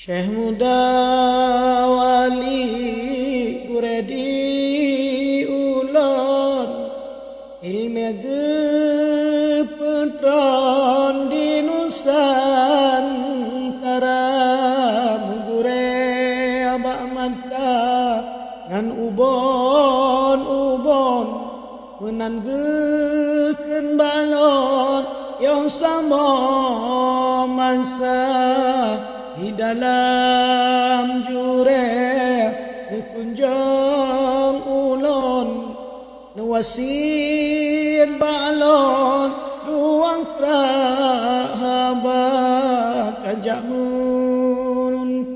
Syekh muda wali guredi ulon ilmu gepetron di Nusantara mugure abak mata ngan ubon menan geken balon yang sama masa di dalam jure kunjung ulon nuwasir balon duang kerabat kajak menuntut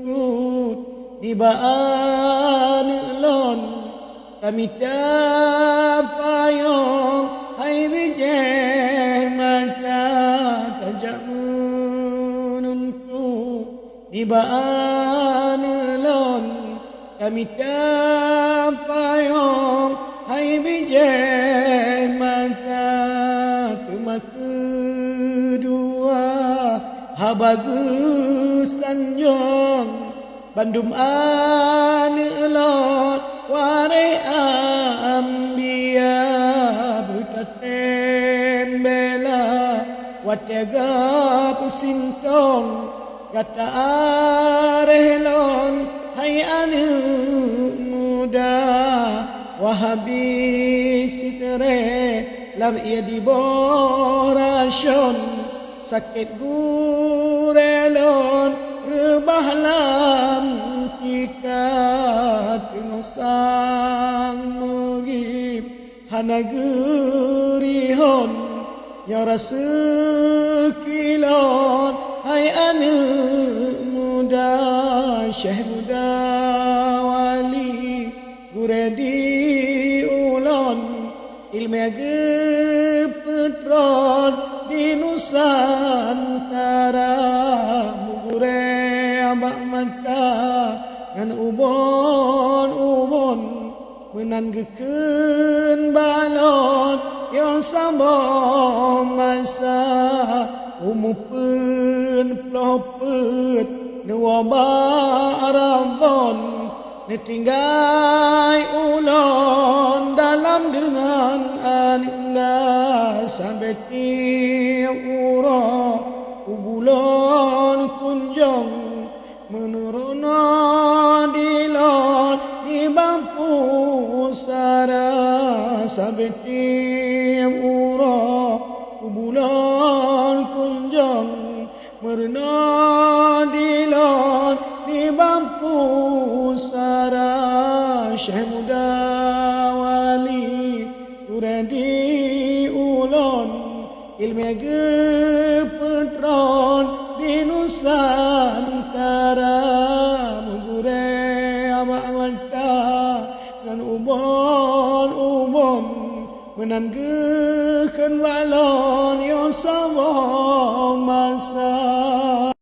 di baan ulon kami tapayong hai bijeh mata kajak di baan lon kami tapayong hai bijeh mata cuma kedua habagus sanjong bandum an lon warai ambia butaten bela watiaga pusintong kata arehlon hai anu muda wahabi sitere lam ia diborasyon sakit gurelon rebah lam tikat pengosang megib hana gerihon nyora sekilon hai anu muda Syekh muda wali guredi ulon ilmu gepetron di Nusantara mugure abak mata ngan ubon menan geken balon yang sama masa umupen pelopet nuwabarabon netinggai ulon dalam dengan anda sampai tiap ura ubulon kunjung menuruna dilon di bampu sara sampai tiap ura ubulon kunjung merena dilon di bampu sara Syekh muda wali guredi ulon ilmu gepetron di Nusantara mugure abak mata ngan ubon menan geken balon yang sama masa